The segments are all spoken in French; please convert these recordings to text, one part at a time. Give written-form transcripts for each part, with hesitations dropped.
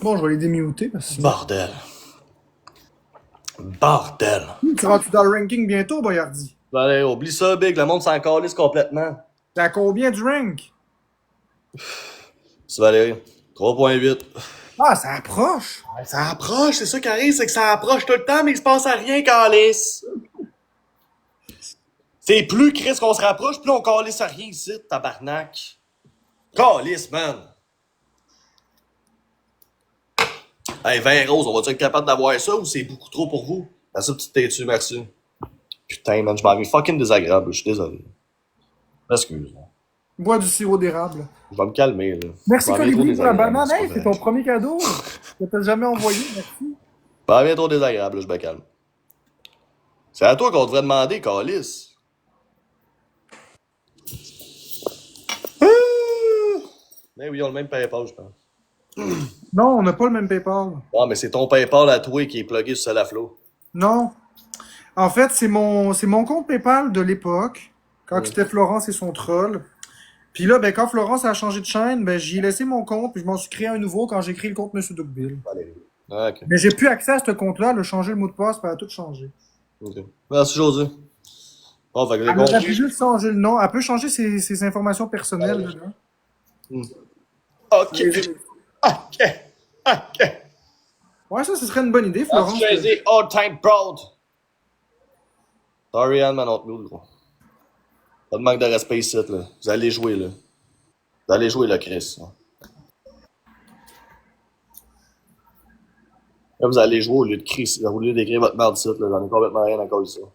Bon, je vais les démuter parce que sinon... Bordel. Bordel. Tu rentres dans le ranking bientôt, Boyardi? Ben, allez, oublie ça, Big. Le monde s'en calisse complètement. T'es à combien du rank? C'est Valérie. 3.8. Ah, ça approche! Ça approche, c'est ça qui arrive, c'est que ça approche tout le temps, mais il se passe à rien, calice. C'est plus Chris qu'on se rapproche, plus on calisse à rien ici, tabarnak. Calice, man. Hey, 20 roses, on va-tu être capable d'avoir ça ou c'est beaucoup trop pour vous? Merci, petite têtue, merci. Putain, man, je m'en vais fucking désagréable, je suis désolé. Excuse. Bois du sirop d'érable. Je vais me calmer, là. Merci, Je m'en viens trop Colibri, pour la désagréable, banane. c'est Hey, pas c'est vrai. ton premier cadeau que t'as jamais envoyé, merci. Je m'en viens trop désagréable, là, je me calme. C'est à toi qu'on devrait demander, calice. Mais oui, ils ont le même PayPal, je pense. Non, on n'a pas le même PayPal. Ah, mais c'est ton PayPal à toi qui est plugué sur Solaflo. Non. En fait, c'est mon compte PayPal de l'époque, quand Mm. c'était Florence et son troll. Puis là, ben, quand Florence a changé de chaîne, ben, j'y ai laissé mon compte, puis je m'en suis créé un nouveau quand j'ai créé le compte Monsieur Duckbill. Valérie. Ah, ok. Mais j'ai plus accès à ce compte-là, le changer le mot de passe, puis elle a tout changé. Ok. Merci, José. Bon, fait que les Elle aurait pu compris. juste changer le nom. Elle peut changer ses informations personnelles. Là. Mm. Ok. Les- Ok. Ok. Ouais, ça, ce serait une bonne idée, Florence. That's crazy. All time proud. Sorry, Anne, man, on te mute, gros. Pas de manque de respect ici, là. Vous allez jouer, là. Vous allez jouer, là, Chris. Là, vous allez jouer au lieu de crier, au lieu d'écrire votre merde ici, là. J'en ai complètement rien à cause de ça.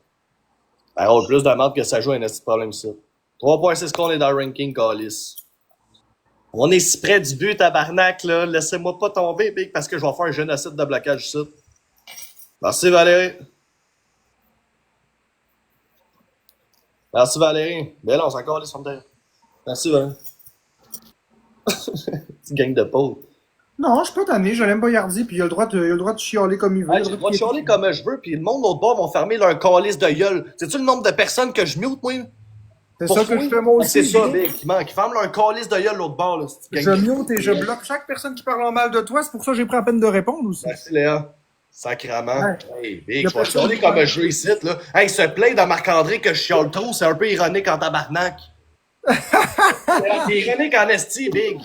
Alors, plus de merde que ça joue, un petit problème ici. 3.6 qu'on est dans le ranking, calice. On est si près du but, tabarnak, là. Laissez-moi pas tomber, Big, parce que je vais faire un génocide de blocage ici. Merci, Valérie. Merci, Valérie. Mais là, on s'en calisse, on me Merci, Valérie. Petite gang de pauvres. Non, je suis pas tanné, je l'aime pas Yardi, puis il a le droit de chialer comme il veut. Ouais, j'ai le droit de chialer comme je veux, puis le monde l'autre bord vont fermer leur calice de gueule. Sais-tu le nombre de personnes que je mute, moi? C'est Pour ça que toi? je fais moi Ah, aussi. c'est ça, Big. Big. Qui ferment leur calice de gueule l'autre bord, là. cette Je gang de- mute et je bloque chaque personne qui parle en mal de toi, c'est pour ça que j'ai pris la peine de répondre aussi. Merci, Léa. Sacrament. Ouais. Hey, Y a Big, je vais pas de chialer ça. comme je veux ici, là. Hey, se plaint de Marc-André que je chiale trop, c'est un peu ironique en tabarnak. C'est ironique en esti, Big.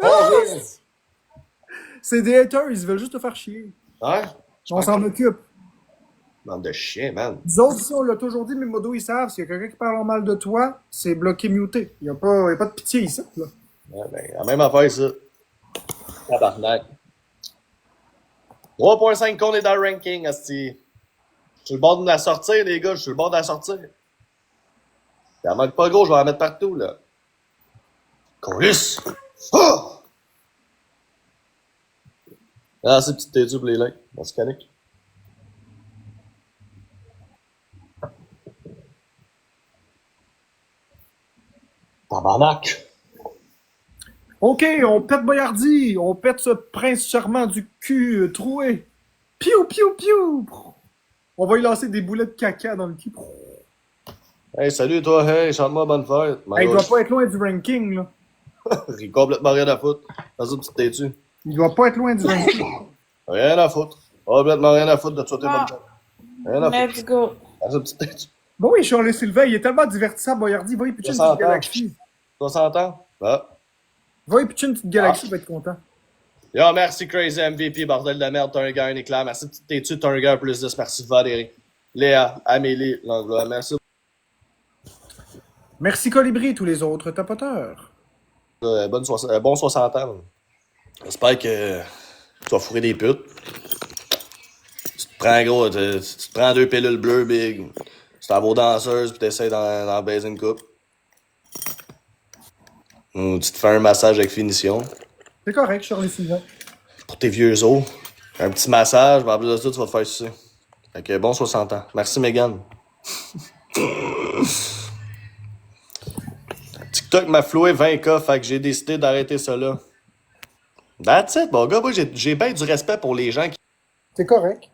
Oh, oui. C'est des haters, ils veulent juste te faire chier. Hein? On s'en occupe. Bande de chiens, man. Nous autres, ici, on l'a toujours dit, mes modos, ils savent, s'il y a quelqu'un qui parle en mal de toi, c'est bloqué, muté. Il n'y a pas de pitié ici, là. Ouais, ben, la même affaire, ça. Tabarnak. 3.5 qu'on est dans le ranking, asti. Je suis sur le bord de la sortir, les gars. Je suis sur le bord de la sortir. Il en manque pas gros, je vais en mettre partout, là. Colis! Oh! Ah, c'est petite têtue pour les likes. Merci, Canic. Tabarnak! OK, on pète Boyardi, on pète ce prince charmant du cul troué. Piou, piou, piou! On va lui lancer des boulets de caca dans le cul. Hey, salut, toi. Hey, chante-moi bonne fête. Hey, il doit pas être loin du ranking, là. J'ai complètement rien à foutre. Vas-y, petite têtue. Il doit pas être loin du ranking. Rien à foutre. Complètement rien à foutre de te souhaiter bonne Ah, fête. Rien à foutre. let's go. Vas-y, petite têtue. Bon oui, Charles Sylvain, il est tellement divertissant, Boyardi. Va y pitcher une Ça petite s'entend. galaxie. 60 ans? Ah. Va y pitcher une petite galaxie, il va être content. Yo, merci Crazy MVP, bordel de merde, t'es un gars, un éclair. Merci petite têtue, t'es un gars plus 10. Merci Valérie. Léa, Amélie, Langlois, merci. Merci Colibri et tous les autres tapoteurs. Bon 60 ans. J'espère que tu vas fourrer des putes. Tu te prends gros, tu te prends 2 pilules bleues, big. Tu t'en vas aux danseuses, puis t'essayes d'en baiser une coupe. Ou tu te fais un massage avec finition. C'est correct, Charles Sylvain. Pour tes vieux os. Un petit massage, mais en plus de ça, tu vas te faire sucer. Fait que bon 60 ans. Merci, Megan. TikTok m'a floué 20K, fait que j'ai décidé d'arrêter ça là. That's it, bon gars, moi j'ai bien du respect pour les gens qui. C'est correct.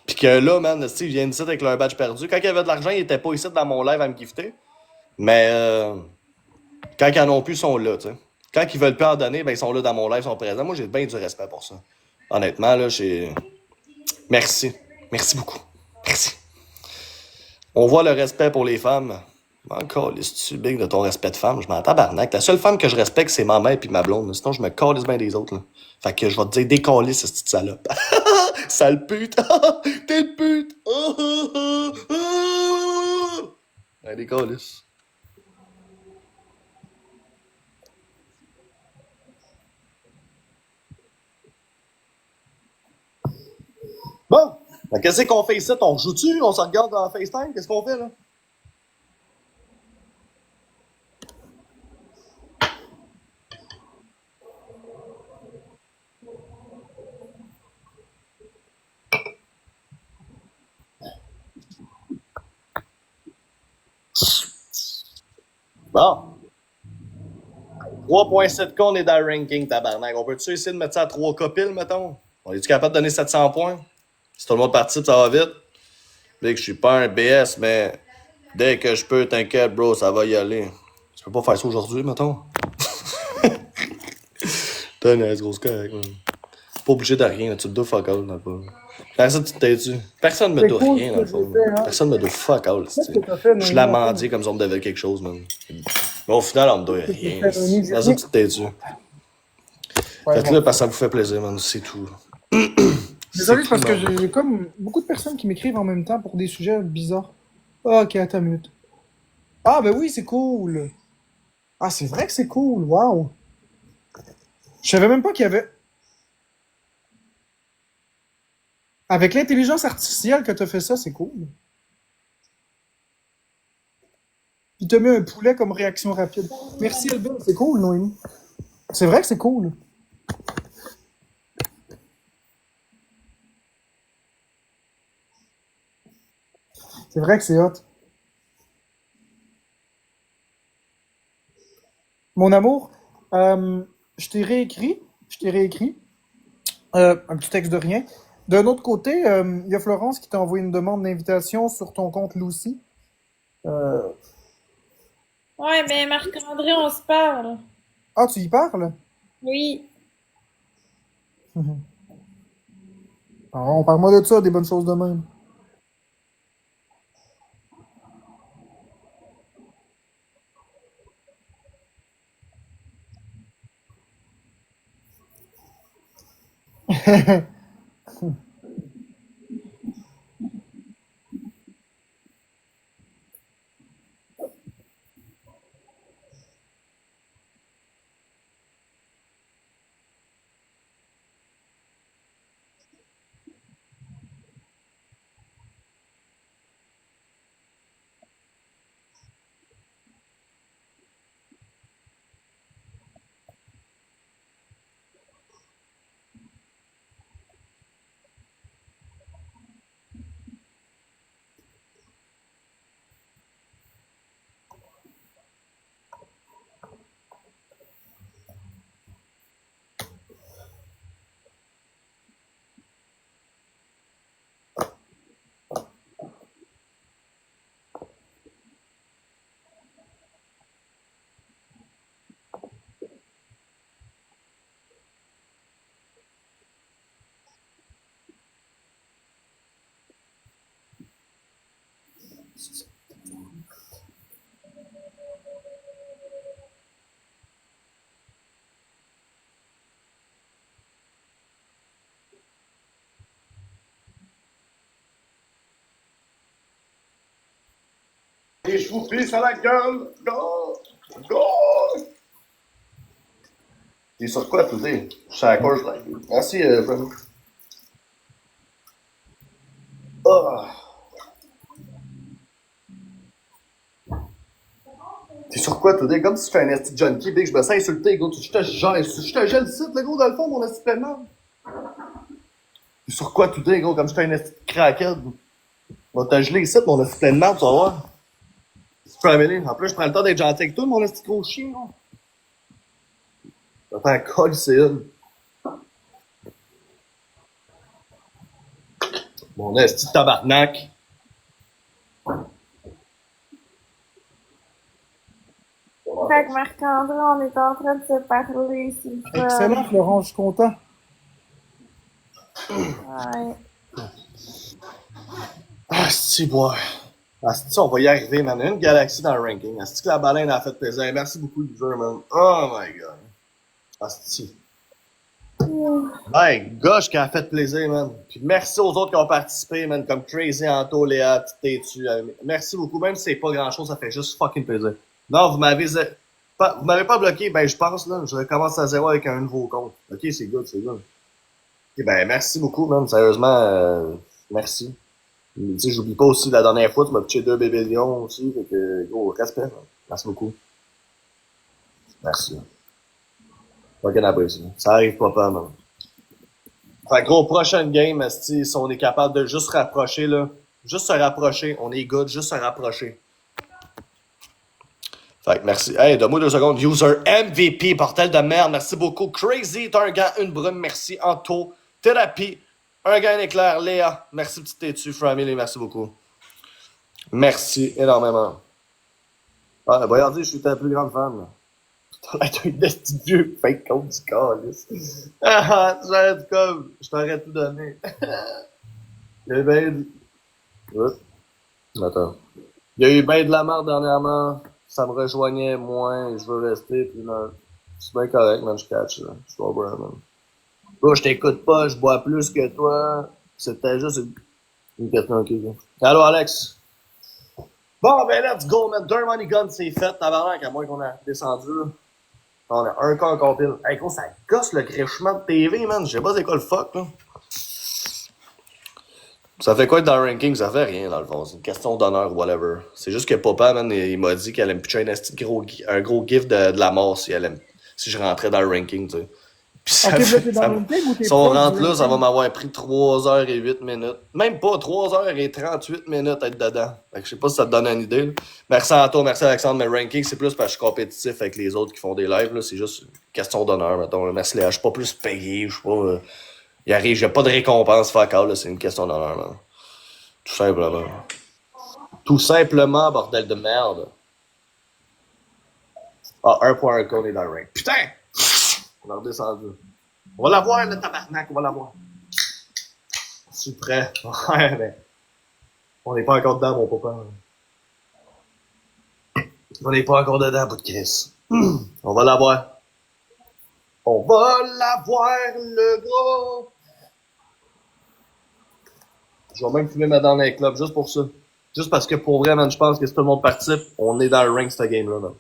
Pis que là, man, ils viennent ici avec leur badge perdu. Quand il y avait de l'argent, ils étaient pas ici dans mon live à me gifter. Mais quand ils en ont plus, ils sont là, tu sais. Quand ils veulent pas en donner, ben ils sont là dans mon live, ils sont présents. Moi, j'ai bien du respect pour ça. Honnêtement, là, j'ai... Merci. Merci beaucoup. Merci. On voit le respect pour les femmes. Encore, tu big de ton respect de femme? Je m'en tabarnak. La seule femme que je respecte, c'est ma mère et ma blonde. Sinon, je me calisse bien des autres. Là. Fait que je vais te dire, décalisse, cette petite salope. Sale pute. T'es une pute. Ouais, décalisse. Bon. Ben, qu'est-ce qu'on fait ici? On joue-tu? On se regarde dans FaceTime? Qu'est-ce qu'on fait, là? Bon. 3.7K, on est dans le ranking, tabarnak. On peut-tu essayer de mettre ça à 3K pile, mettons? On est-tu capable de donner 700 points? Si tout le monde participe, ça va vite. Dès que je suis pas un BS, mais dès que je peux, t'inquiète, bro, ça va y aller. Tu peux pas faire ça aujourd'hui, mettons? T'as une grosse correct, man. Pas obligé de rien, là. Tu te dois fuck all, là, pas. Personne tu t'es-tu? Personne me C'est doit cool rien, ce dans le que fond. j'ai fait, hein. Personne me doit fuck all, Qu'est-ce que t'as fait, je suis Noémie, l'amandier comme si on me devait quelque chose, man. Mais au final, on me doit Qu'est-ce que rien. t'as fait, Noémie? J'ai Personne rien. tu t'es-tu? Ouais, Fait que bon. là, parce que ça vous fait plaisir, man. C'est tout. Désolé, C'est parce tout, que man. j'ai comme beaucoup de personnes qui m'écrivent en même temps pour des sujets bizarres. Ah, ok, attends une minute. Ah, ben oui, c'est cool. Ah, c'est vrai que c'est cool. Waouh. Je savais même pas qu'il y avait. Avec l'intelligence artificielle que t'as fait ça, c'est cool. Puis t'as mis un poulet comme réaction rapide. Merci, Albin. C'est cool, Noémie. C'est vrai que c'est cool. C'est vrai que c'est hot. Mon amour, euh, je t'ai réécrit. Je t'ai réécrit. Un petit texte de rien. D'un autre côté, il y a Florence qui t'a envoyé une demande d'invitation sur ton compte Lucy. Euh, Ouais, mais Marc-André, on se parle. Ah, tu y parles? Oui. Mhm. Alors, on parle-moi de ça, des bonnes choses de même. Et je vous pisse à la gueule! Go! Go! T'es sur quoi, tout dit? Je suis à la course, là. Merci, Fred. Ah! T'es sur quoi, tout dit? Comme si tu fais un esti junkie, big, je me sens insulté, gros. Je te gèle le site, le gros, dans le fond, mon esti plein de merde. T'es sur quoi, tout dit, gros? Comme si tu fais un esti crackhead. On va te geler ici, mon esti plein de merde, tu vas voir. Family. En plus, je prends le temps d'être gentil avec toi, mon esti gros chien, gros. T'as colle, c'est une. Mon esti de tabarnak. avec Marc-André, on est en train de se parler, c'est le fun. Excellent, Florent, je suis content. Ouais. Ah, si, boy. Ah, si, on va y arriver, man. Une galaxie dans le ranking. Ah, si, que la baleine a fait plaisir. Merci beaucoup, Loser, man. Oh my god. Ah, si. My gosh, qui a fait plaisir, man. Puis merci aux autres qui ont participé, man, comme Crazy, Anto, Léa, Tétu. Merci beaucoup. Même si c'est pas grand chose, ça fait juste fucking plaisir. Non, vous m'avez pas bloqué, ben je pense, là, je recommence à zéro avec un nouveau compte. Ok, c'est good, c'est good. Ok, ben merci beaucoup, man. Sérieusement, merci. Tu sais, j'oublie pas aussi la dernière fois, tu m'as pitché 2 bébés lions aussi, fait que, gros, respect, man. Merci beaucoup. Merci. Fucking apprécié. Ça arrive pas, man. Fait que gros, prochaine game, esti, si on est capable de juste se rapprocher, là. Juste se rapprocher. On est good, juste se rapprocher. Fait que merci. Hey, donne-moi 2 secondes. User MVP, portel de merde. Merci beaucoup. Crazy, t'as un gars, une brume. Merci. Anto. Thérapie. Un gars, un éclair. Léa. Merci, petite têtue. Family, merci beaucoup. Merci énormément. Ah, regardez, je suis ta plus grande fan, là. T'as l'air d'un esti vieux fake compte du calice. Ah, j'arrête comme. Je t'aurais tout donné. Il y a eu ben Attends. Il y a eu ben de la merde dernièrement. Ça me rejoignait moins. Je veux rester. Puis là, c'est bien correct, man. Je catch, là. Je suis over, man. Bro, je t'écoute pas. Je bois plus que toi. C'était juste une question. Ok. Allô, Alex? Bon, ben, let's go, man. Dirt Money Gun, c'est fait. Tabarnak, à moins qu'on a descendu. On a un cas encore pile. Hey, gros, ça gosse le crèchement de TV, man. Je sais pas c'est quoi le fuck, là. Ça fait quoi être dans le ranking? Ça fait rien, dans le fond. C'est une question d'honneur ou whatever. C'est juste que Papa, man, il m'a dit qu'elle allait me pitcher un gros gif de la mort si je rentrais dans le ranking, tu sais. Puis Ok, là, t'es dans le ranking ou t'es si on proche rentre du là, ça va ranking? m'avoir pris 3h08 minutes. Même pas 3h38 minutes à être dedans. Fait que je sais pas si ça te donne une idée, là. Merci Anto, merci Alexandre, mais le ranking, c'est plus parce que je suis compétitif avec les autres qui font des lives, là. C'est juste une question d'honneur, mettons, là. Merci Léa. Je suis pas plus payé, je suis pas. Il arrive, j'ai pas de récompense fuck all, là. C'est une question d'honneur, man. Tout simplement. Tout simplement, bordel de merde. Ah, 1.1 qu'on est dans le rank. Putain! On a redescendu. On va l'avoir, le tabarnak, on va l'avoir. Je suis prêt. Ouais, mais. On n'est pas encore dedans, mon papa. On n'est pas encore dedans, bout de caisse. On va l'avoir. On va l'avoir, le gros! Je vais même fumer ma dernière club juste pour ça. Juste parce que pour vrai, man, je pense que si tout le monde participe, on est dans le rank, cette game-là, man.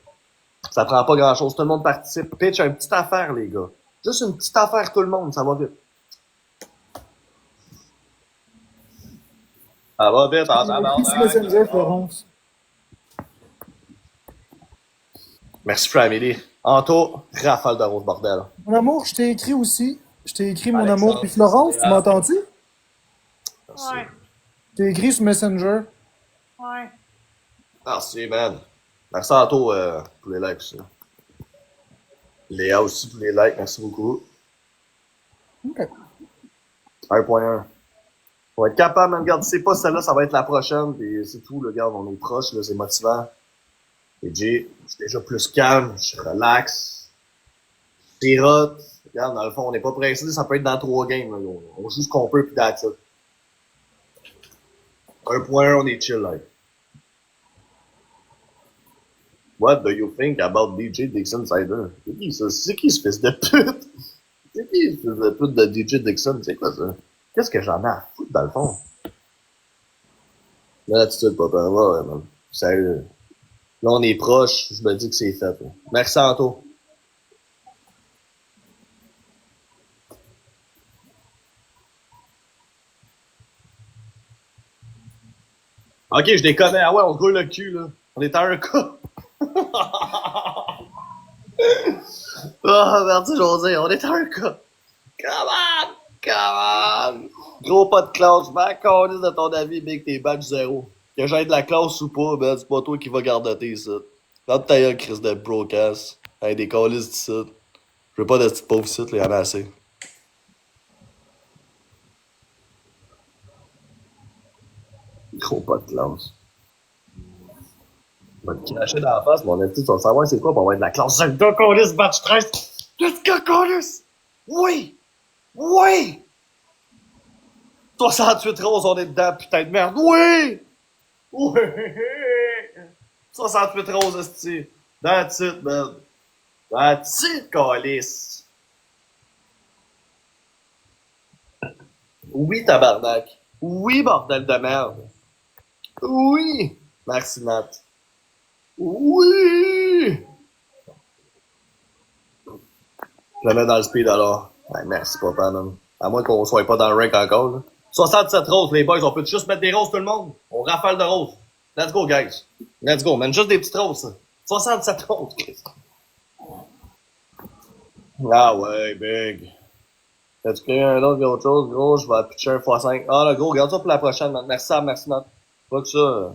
Ça prend pas grand-chose. Tout le monde participe. Pitch, une petite affaire, les gars. Juste une petite affaire, tout le monde. Ça va vite. Ça va vite, en Sur Messenger, Florence. Merci, Family. Anto, rafale de rose, bordel. Mon amour, je t'ai écrit aussi. Je t'ai écrit, mon Alexandre, amour. Puis Florence, tu m'entends-tu? Merci. Ouais. Je t'ai écrit sur Messenger. Ouais. Merci, man. Merci, Anto, pour les likes aussi. Léa aussi pour les likes. Merci beaucoup. Ok. 1.1. On va être capable, man. Regarde, c'est pas celle-là, ça va être la prochaine. Puis c'est tout, là. Regarde, on est proche, là. C'est motivant. Et Jay, je suis déjà plus calme. Je suis relax. Pirote. Regarde, dans le fond, on n'est pas pressé. Ça peut être dans 3 games, là. On joue ce qu'on peut, puis that's it. 1.1, on est chill, là. What do you think about DJ Dixon Sider? C'est qui ça? C'est qui ce fils de pute? C'est qui ce fils de pute de DJ Dixon? C'est quoi ça? Qu'est-ce que j'en ai à foutre dans le fond? L'attitude, papa. Ouais, man. Sérieux. Là, on est proche. Je me dis que c'est fait. Là. Merci, Anto. Ok, je déconne. Ah ouais, on se roule le cul, là. On est à un cas. Ah, merci, José. On est à un cas. Come on! Come on! Gros pas de classe. Va accorder de ton avis, Big, t'es badge 0. Que j'aille de la classe ou pas, ben, c'est pas toi qui va garder ça. Garde ta gueule, Chris de broadcast. Hey, des calices d'ici. Je veux pas de petite pauvre site, là, y'en a assez. Gros pas de classe. On va te cracher dans la face, mon esti, tu vas savoir c'est quoi pour avoir de la classe. Zelda, Colis, match 13. Let's go, Colis! Oui! Oui! 68 roses, on est dedans, putain de merde. Oui! Oui! 68 roses, esti. That's it, man. That's it, Colis. Oui, tabarnak. Oui, bordel de merde. Oui! Merci, Matt. Oui! Je le mets dans le speed alors. Ouais, merci, papa, man. À moins qu'on soit pas dans le rank encore, là. 67 roses, les boys. On peut juste mettre des roses, tout le monde? On rafale de roses. Let's go, guys. Let's go, man. Juste des petites roses, ça. 67 roses, Chris. Ah ouais, big. T'as-tu créé un autre autre chose, gros? Je vais pitcher un x5. Ah, là, gros, regarde ça pour la prochaine, man. Merci, Sam, merci, Matt. Pas que ça.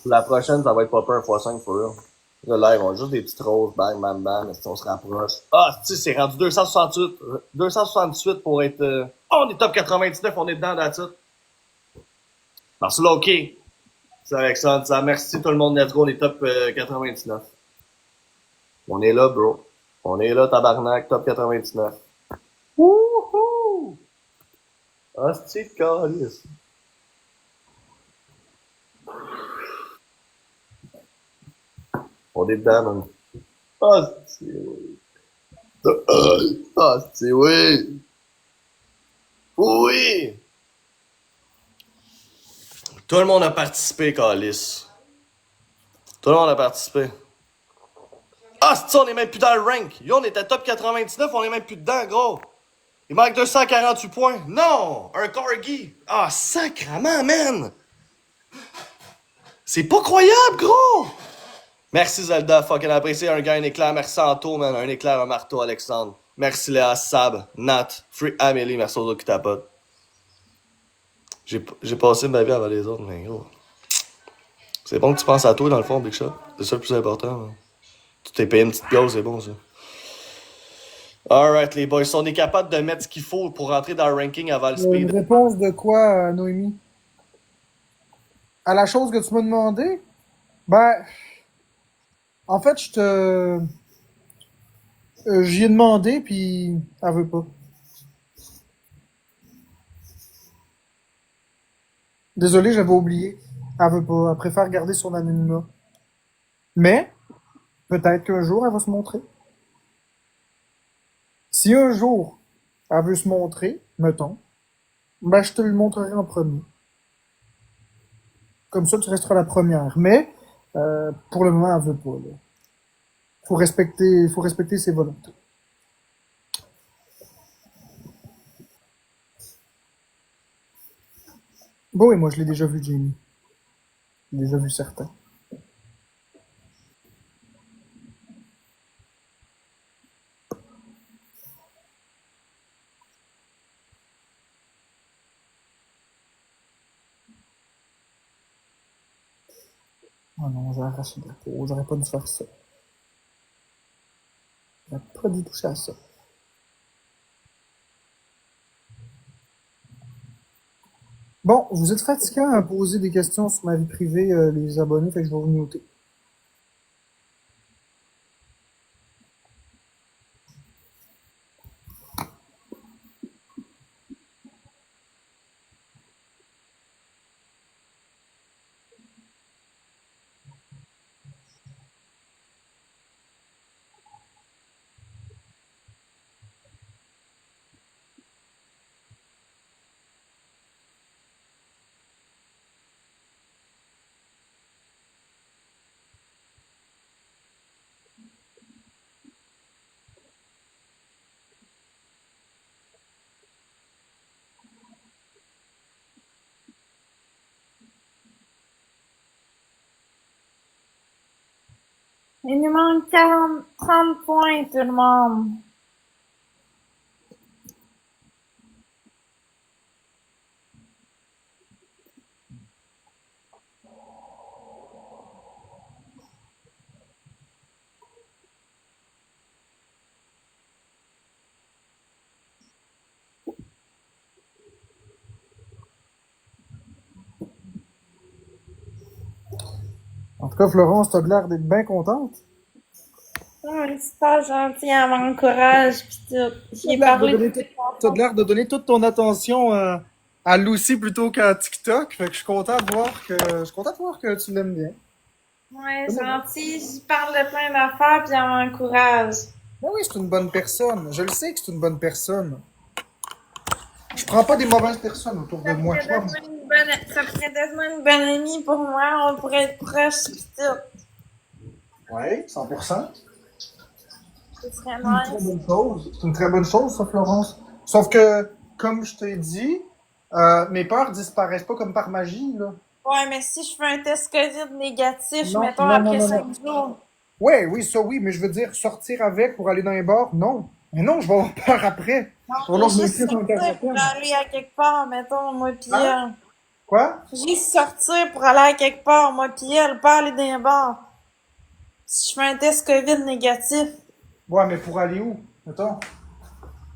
Pour la prochaine, ça va être pas peur un x5 for real. Là, live, on a juste des petites roses, bang, bang, bang, si on se rapproche. Ah, tu sais, c'est rendu 268, 268 pour être, oh, on est top 99, on est dedans, that's it. Merci, là, ok. C'est Alexandre, ça, merci tout le monde, let's go, on est top 99. On est là, bro. On est là, tabarnak, top 99. Wouhou! Ah, c'est de calice. On est dedans, man. Ah, c'est oui. Ah, c'est oui. Oui! Tout le monde a participé, Calice. Tout le monde a participé. Ah, c'est ça, on est même plus dans le rank. Yo, on était top 99, on est même plus dedans, gros. Il manque 248 points. Non! Un corgi. Ah, sacrement, man! C'est pas croyable, gros! Merci, Zelda. Fucking apprécié. Un gars, un éclair. Merci, Santo, man. Un éclair, un marteau, Alexandre. Merci, Léa, Sab, Nat, Free Amélie. Merci aux autres qui tapotent. J'ai passé ma vie avant les autres, mais gros. C'est bon que tu penses à toi, dans le fond, Big Shot. C'est ça le plus important. Hein. Tu t'es payé une petite gauze, c'est bon, ça. Alright, les boys. Si on est capable de mettre ce qu'il faut pour rentrer dans le ranking avant le Une speed. réponse de quoi, Noémie? À la chose que tu m'as demandé? Ben, en fait, j'y ai demandé, puis elle veut pas. Désolé, j'avais oublié. Elle veut pas. Elle préfère garder son anonymat. Mais, peut-être qu'un jour, elle va se montrer. Si un jour, elle veut se montrer, mettons, ben, je te le montrerai en premier. Comme ça, tu resteras la première. Mais, pour le moment, elle veut pas, là. Faut respecter ses volontés. Bon, et moi, je l'ai déjà vu, Jamie. Je l'ai déjà vu certains. Oh non, j'ai arraché de la peau. J'aurais pas dû faire ça. J'aurais pas dû toucher à ça. Bon, vous êtes fatiguant à poser des questions sur ma vie privée, les abonnés, fait que je vais vous noter. Il nous manque 30 points, tout le monde. En tout cas, Florence, t'as l'air d'être bien contente. Ouais, super gentil, elle m'encourage, pis tout. J'y ai T'as l'air de parlé donner, toutes les t'as chansons. l'air de donner toute ton attention à Lucy plutôt qu'à TikTok. Fait que je suis content de voir que tu l'aimes bien. Ouais, Ben gentil, j'y parle de plein d'affaires, pis elle m'encourage. oui, c'est une bonne personne. Je le sais que c'est une bonne personne. Je prends pas des mauvaises personnes autour de moi. Ça pourrait devenir une bonne amie pour moi, on pourrait être proches, pis tout. Oui, 100%. Ce serait C'est une très nice. bonne chose. C'est une très bonne chose, ça, Florence. Sauf que, comme je t'ai dit, mes peurs disparaissent pas comme par magie, là. Ouais, mais si je fais un test COVID négatif, Non, mettons non, non, après non, non. 5 jours, Ouais, oui, ça oui, mais je veux dire sortir avec pour aller dans les bars, non. Mais non, je vais avoir peur après. non, Il va falloir mais que je juste m'inscrive en sortir pour quarantaine. aller à quelque part, mettons, moi pis Hein? elle. Quoi? Juste sortir pour aller à quelque part, moi pis elle, pas aller dans les bars. Si je fais un test COVID négatif, Ouais, mais pour aller où? Mettons.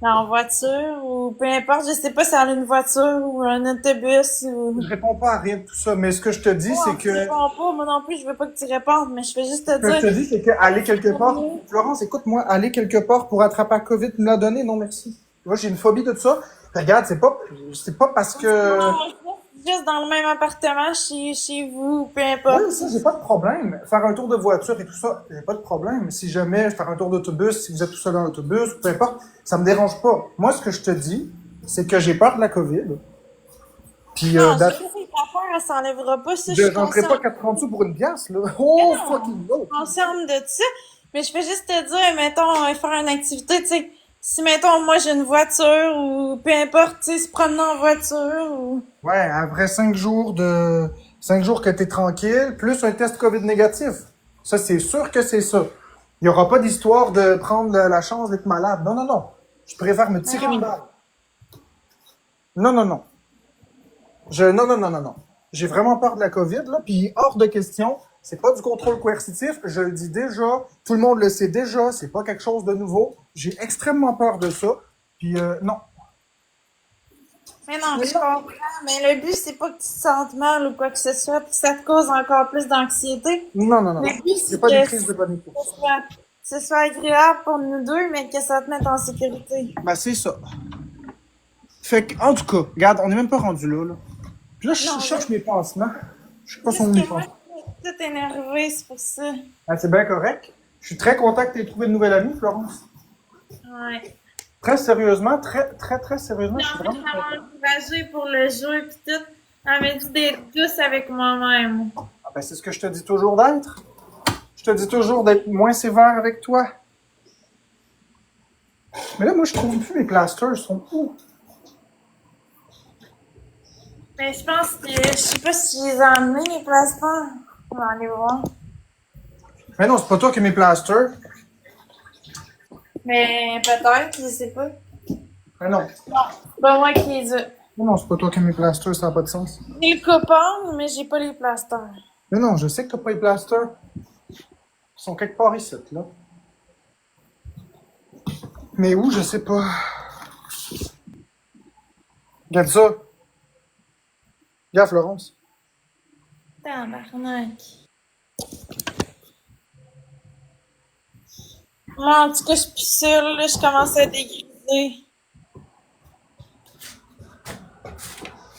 en voiture, ou peu importe, je sais pas si elle a une voiture ou un autobus ou... Je réponds pas à rien de tout ça, mais ce que je te dis, Oh, c'est tu que. réponds pas, moi non plus, je veux pas que tu répondes, mais je fais juste te Ce que je te dire, dis, c'est que aller quelque part. Florence, écoute-moi, aller quelque part pour attraper la COVID, tu me l'as donné? Non, merci. Tu vois, j'ai une phobie de tout ça. Regarde, c'est pas parce que. non, juste dans le même appartement, chez vous, peu Oui, importe. ça, j'ai pas de problème. Faire un tour de voiture et tout ça, j'ai pas de problème. Si jamais faire un tour d'autobus, si vous êtes tout seul dans l'autobus, peu importe, ça me dérange pas. Moi, ce que je te dis, c'est que j'ai peur de la COVID. Puis, Non, je sais que ta peur, elle s'enlèvera pas, ça, je je suis rentrerai pas consciente. 40 sous pour une pièce, là. Mais Oh, non, fucking no! consciente de ça. Mais je peux juste te dire, mettons, faire une activité, tu sais, si, mettons, moi, j'ai une voiture, ou peu importe, tu sais, se promener en voiture, ou... Ouais, après 5 jours que t'es tranquille, plus un test COVID négatif. Ça, c'est sûr que c'est ça. Il y aura pas d'histoire de prendre la chance d'être malade. Non, non, non. Je préfère me tirer une Non. balle. Non, non, non. Non, non, non, non, non. J'ai vraiment peur de la COVID, là, puis hors de question, c'est pas du contrôle coercitif, je le dis déjà, tout le monde le sait déjà, c'est pas quelque chose de nouveau. J'ai extrêmement peur de ça, puis non. Mais non, je comprends, mais le but, c'est pas que tu te sentes mal ou quoi que ce soit, puis que ça te cause encore plus d'anxiété. Non, non, non, non. Le but, J'ai c'est pas des que crises de panique. ce soit agréable pour nous deux, mais que ça te mette en sécurité. Ben, c'est ça. Fait que, en tout cas, regarde, on est même pas rendu là, là. Puis là, je Non, cherche mes passements. Je sais pas si on juste mes que moi, passements. je suis toute énervée, c'est pour ça. Ah, c'est bien correct. Je suis très content que tu aies trouvé une nouvelle amie, Florence. Ouais. Très sérieusement, très, très, très sérieusement, J'ai je suis envie de vraiment vraiment content. encourager pour le jeu pis tout. Elle m'a dit d'être douce avec moi-même. Ah, ben, c'est ce que je te dis toujours d'être. Je te dis toujours d'être moins sévère avec toi. Mais là, moi, je trouve plus mes plasters. Ils sont où? Mais je pense que, je sais pas si je les ai emmenés, les plasteurs. On va aller voir. Mais non, c'est pas toi qui as mes plasters. Mais peut-être, je sais pas. Mais non. Pas moi qui les ai. Non, c'est pas toi qui as mes plasters, ça n'a pas de sens. J'ai le coupon, mais j'ai pas les plasteurs. Mais non, je sais que t'as pas les plasters. Ils sont quelque part ici, là. Mais où, je sais pas. Regarde ça. Regarde, Florence. Tabarnak. Moi, en tout cas, je suis plus sûre, là, je commence à dégriser.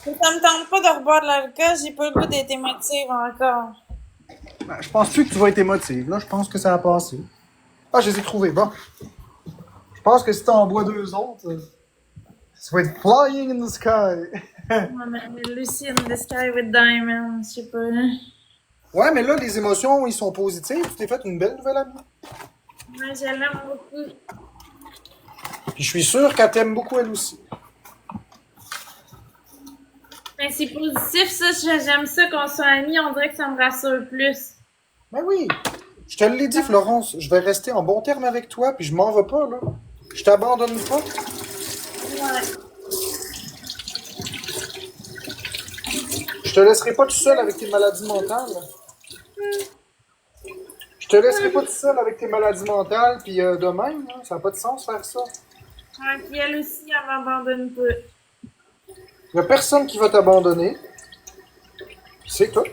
Ça me tente pas de reboire de l'alcool, j'ai pas le goût d'être émotive encore. Ben, je pense plus que tu vas être émotive, là. Je pense que ça a passé. Ah, je les ai trouvés. Bon. Je pense que si t'en bois 2 autres, ça va être flying in the sky. Ouais, mais Lucy in the sky with diamonds, je sais pas. Ouais, mais là, les émotions, ils sont positives. Tu t'es fait une belle nouvelle amie. Ouais, je l'aime beaucoup. Puis je suis sûr qu'elle t'aime beaucoup, elle aussi. Mais c'est positif, ça, j'aime ça qu'on soit amis, on dirait que ça me rassure plus. Ben oui. Je te l'ai dit, Florence. Je vais rester en bon terme avec toi, puis je m'en vais pas, là. Je t'abandonne pas. Ouais. Je te laisserai pas tout seul avec tes maladies mentales. Je te laisserai pas tout seul avec tes maladies mentales, puis de même, hein, ça n'a pas de sens faire ça. Ouais, puis elle aussi, elle m'abandonne pas. Il y a personne qui va t'abandonner. C'est tout.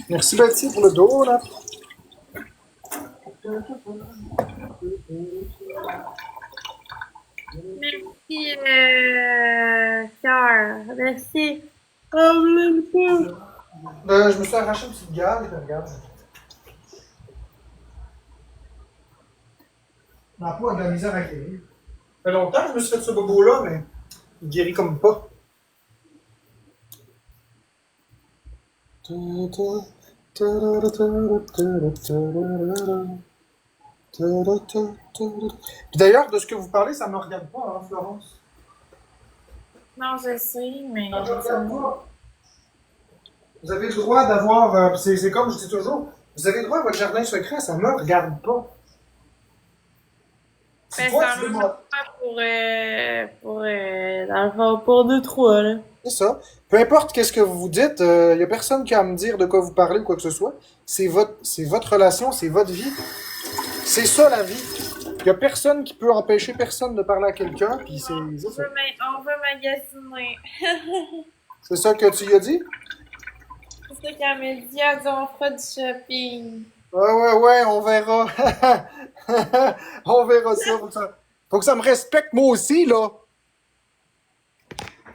Merci Betty pour le dos, là. Merci, Pierre. Merci. Oh, je l'aime pas. Je me suis arraché une petite gale, et regarde. Ma peau a de la misère à guérir. Ça fait longtemps que je me suis fait ce bobo-là, mais il guérit comme pas. D'ailleurs, de ce que vous parlez, ça me regarde pas, hein, Florence. Non, je sais, mais... Ça me regarde pas. Vous avez le droit d'avoir, c'est comme je dis toujours, vous avez le droit à votre jardin secret, ça me regarde pas. C'est Ben, toi ça qui veux me moi. dans le fond, pour 2-3, là. C'est ça. Peu importe qu'est-ce que vous vous dites, il n'y a personne qui a à me dire de quoi vous parlez ou quoi que ce soit. C'est votre relation, c'est votre vie. C'est ça la vie. Il n'y a personne qui peut empêcher personne de parler à quelqu'un, puis c'est ça. On veut magasiner. C'est ça que tu y as dit? C'est ça qu'elle m'a dit, elle dit on fera du shopping. Ouais, on verra. On verra ça. Faut que ça me respecte moi aussi, là.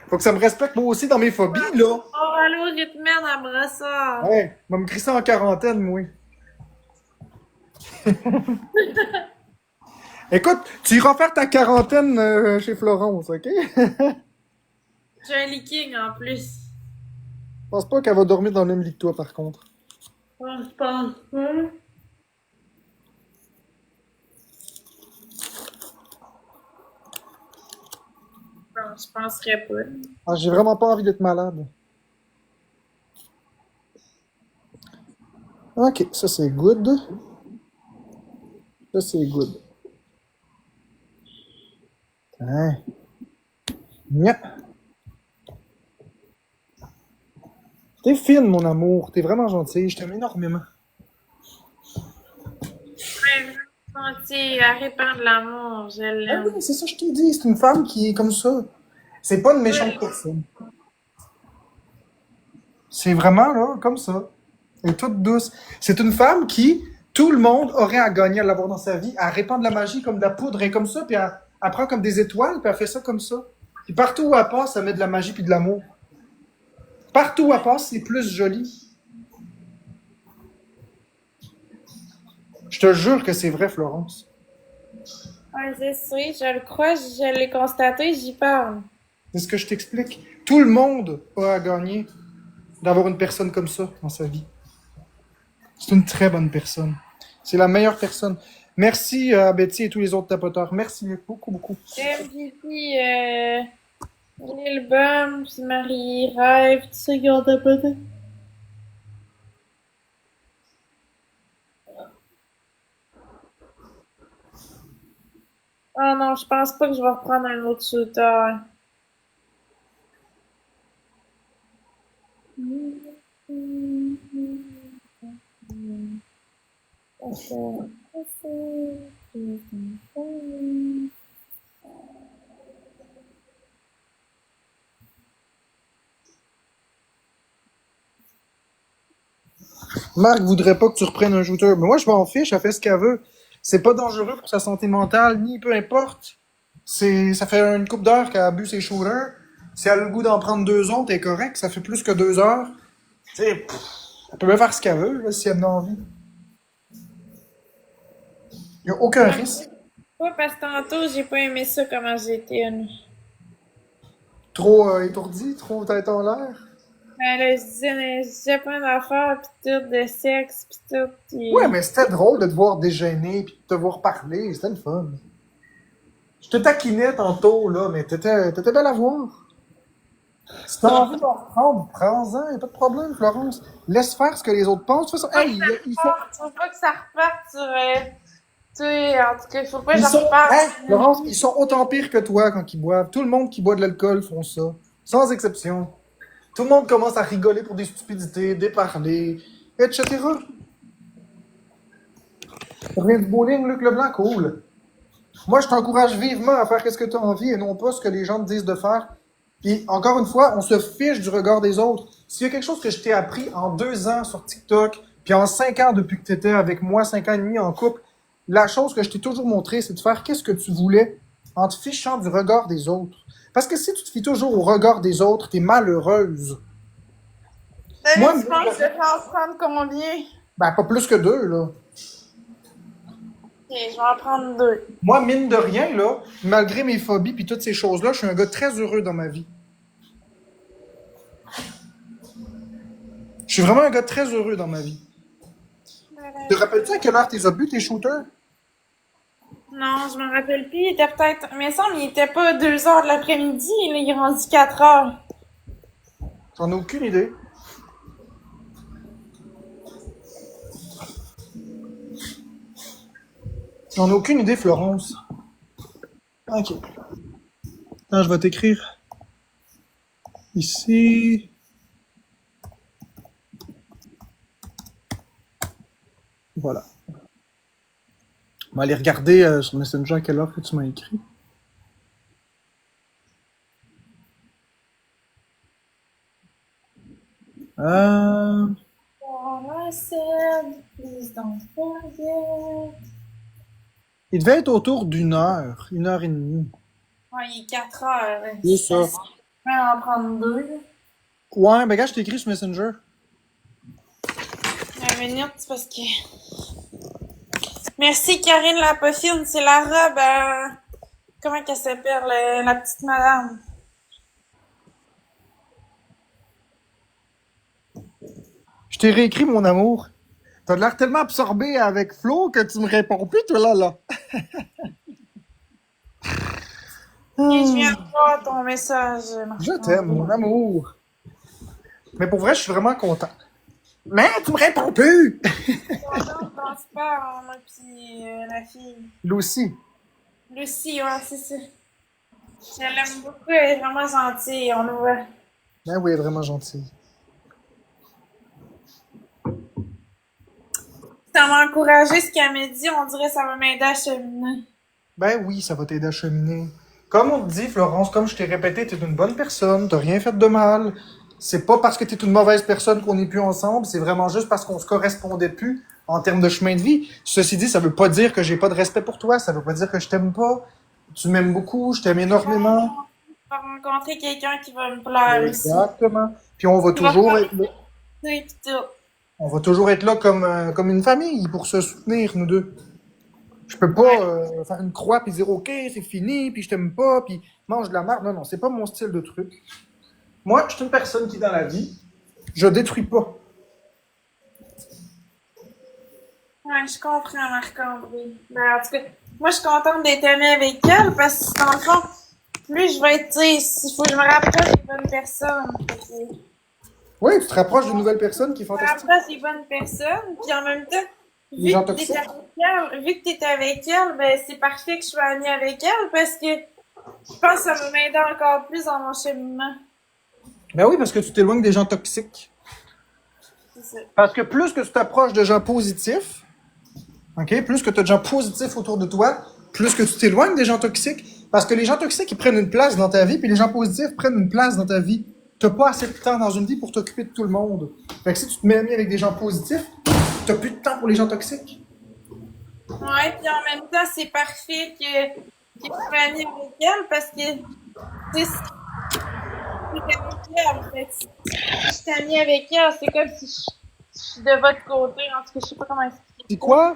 Faut que ça me respecte moi aussi dans mes phobies, là. On va aller au rythme à Brassard. Ouais, va me crisser en quarantaine, moi. Écoute, tu iras faire ta quarantaine chez Florence, ok? J'ai un leaking en plus. Je pense pas qu'elle va dormir dans le même lit que toi, par contre. Je pense pas. Non, je penserais pas. Ah, j'ai vraiment pas envie d'être malade. Ok, ça c'est good. Ça c'est good. Hein. Nya. T'es fine, mon amour. T'es vraiment gentille. Je t'aime énormément. Ouais, gentil, à répandre l'amour, je Ah l'aime. oui, c'est ça que je t'ai dit. C'est une femme qui est comme ça. C'est pas une méchante personne. C'est vraiment, là, comme ça. Elle est toute douce. C'est une femme qui, tout le monde aurait à gagner à l'avoir dans sa vie. Elle répand de la magie comme de la poudre et comme ça, puis elle prend comme des étoiles, puis elle fait ça comme ça. Puis partout où elle passe, elle met de la magie puis de l'amour. Partout où elle passe, c'est plus joli. Je te jure que c'est vrai, Florence. Ouais, je sais, je le crois, je l'ai constaté, j'y parle. C'est ce que je t'explique. Tout le monde a à gagner d'avoir une personne comme ça dans sa vie. C'est une très bonne personne. C'est la meilleure personne. Merci à Betty et tous les autres tapoteurs. Merci beaucoup, beaucoup. MVP, Lil Bum, puis Marie Rêve, tout ça qui ont tapoté. Oh non, je pense pas que je vais reprendre un autre shooter. Marc voudrait pas que tu reprennes un shooter. Mais moi, je m'en fiche, elle fait ce qu'elle veut. C'est pas dangereux pour sa santé mentale, ni peu importe. Ça fait une couple d'heures qu'elle a bu ses shooters. Si elle a le goût d'en prendre 2 autres, t'es correct. Ça fait plus que 2 heures. Tu sais, elle peut bien faire ce qu'elle veut, là, si elle en a envie. Y a aucun risque. Ouais, parce que tantôt, j'ai pas aimé ça comment j'étais. Trop étourdi, trop tête en l'air. Ben là, je disais plein d'affaires, pis tout, de sexe, pis tout, pis... Ouais, mais c'était drôle de te voir déjeuner puis de te voir parler. C'était le fun. Je te taquinais tantôt, là, mais t'étais belle à voir. Si t'as envie d'en reprendre, prends-en, y a pas de problème, Florence. Laisse faire ce que les autres pensent. De toute façon, hey, Tu veux pas que ça reparte sur. Tu sais, en tout cas, il faut pas que ils j'en sont, reparte. hey, Florence, ils sont autant pires que toi quand ils boivent. Tout le monde qui boit de l'alcool font ça. Sans exception. Tout le monde commence à rigoler pour des stupidités, déparler, etc. Rien du bowling, Luc Leblanc, cool. Moi, je t'encourage vivement à faire ce que tu as envie et non pas ce que les gens te disent de faire. Puis, encore une fois, on se fiche du regard des autres. S'il y a quelque chose que je t'ai appris en 2 ans sur TikTok, puis en 5 ans depuis que tu étais avec moi, 5 ans et demi en couple, la chose que je t'ai toujours montré, c'est de faire qu'est-ce que tu voulais en te fichant du regard des autres. Parce que si tu te fies toujours au regard des autres, t'es malheureuse. Moi, Tu penses que je vais en prendre combien? ben, pas plus que 2, là. Ok, je vais en prendre 2. Moi, mine de rien, là, malgré mes phobies puis toutes ces choses-là, je suis un gars très heureux dans ma vie. Je suis vraiment un gars très heureux dans ma vie. Te rappelles-tu à quelle heure t'es bu, tes shooters? Non, je me rappelle plus. Il était peut-être. Mais il me semble qu'il était pas 2 heures de l'après-midi. Là, il est rendu 4 heures. J'en ai aucune idée. J'en ai aucune idée, Florence. Ok. Attends, je vais t'écrire. Ici. Voilà. On va aller regarder sur Messenger à quelle heure que tu m'as écrit. Euh... I said, please don't forget. Il devait être autour d'1 heure et demie. Ouais, il est 4 heures. C'est ça. Je vais en prendre 2. Ouais, ben gars, je t'écris sur Messenger. 1 minute, c'est parce que. Merci Karine Lapofine, c'est la robe comment qu'elle s'appelle, la petite madame. Je t'ai réécrit, mon amour. T'as l'air tellement absorbé avec Flo que tu me réponds plus, toi, là. Et je viens de voir ton message. Je t'aime, mon amour. Mais pour vrai, je suis vraiment content. Mais tu me réponds plus! On se parle, moi pis la fille. Lucie. Lucie, ouais, c'est ça. Je l'aime beaucoup, elle est vraiment gentille, on le voit. Ben oui, elle est vraiment gentille. Ça m'a encouragé ce qu'elle m'a dit, on dirait que ça va m'aider à cheminer. Ben oui, ça va t'aider à cheminer. Comme on te dit, Florence, comme je t'ai répété, t'es une bonne personne, t'as rien fait de mal. C'est pas parce que t'es une mauvaise personne qu'on n'est plus ensemble, c'est vraiment juste parce qu'on se correspondait plus en termes de chemin de vie. Ceci dit, ça veut pas dire que j'ai pas de respect pour toi, ça veut pas dire que je t'aime pas. Tu m'aimes beaucoup, je t'aime énormément. Je vais rencontrer quelqu'un qui va me plaire aussi. Exactement. Puis on va toujours être là. Pis tout. On va toujours être là comme une famille pour se soutenir, nous deux. Je peux pas faire une croix puis dire OK, c'est fini, puis je t'aime pas, puis mange de la merde. Non, non, c'est pas mon style de truc. Moi, je suis une personne qui, dans la vie, je détruis pas. Ouais, je comprends, Marc-André. Ben, en tout cas, moi, je suis contente d'être amie avec elle parce que, dans le fond, plus je vais être, tu sais, il faut que je me rapproche des bonnes personnes. Oui, tu te rapproches d'une nouvelle personne qui est Je me fantastique. rapproche des bonnes personnes, puis en même temps, Les gens toxiques. vu que t'es avec elle, ben, c'est parfait que je sois amie avec elle parce que je pense que ça va m'aider encore plus dans mon cheminement. Ben oui, parce que tu t'éloignes des gens toxiques. C'est ça. Parce que plus que tu t'approches de gens positifs, OK, plus que tu as de gens positifs autour de toi, plus que tu t'éloignes des gens toxiques. Parce que les gens toxiques, ils prennent une place dans ta vie, puis les gens positifs prennent une place dans ta vie. T'as pas assez de temps dans une vie pour t'occuper de tout le monde. Fait que si tu te mets ami avec des gens positifs, t'as plus de temps pour les gens toxiques. Ouais, puis en même temps, c'est parfait que je sois amie avec elle parce que, tu sais, c'est avec elle, fait que si je suis amie avec elle, c'est comme si je suis de votre côté. En tout cas, je sais pas comment expliquer. C'est quoi?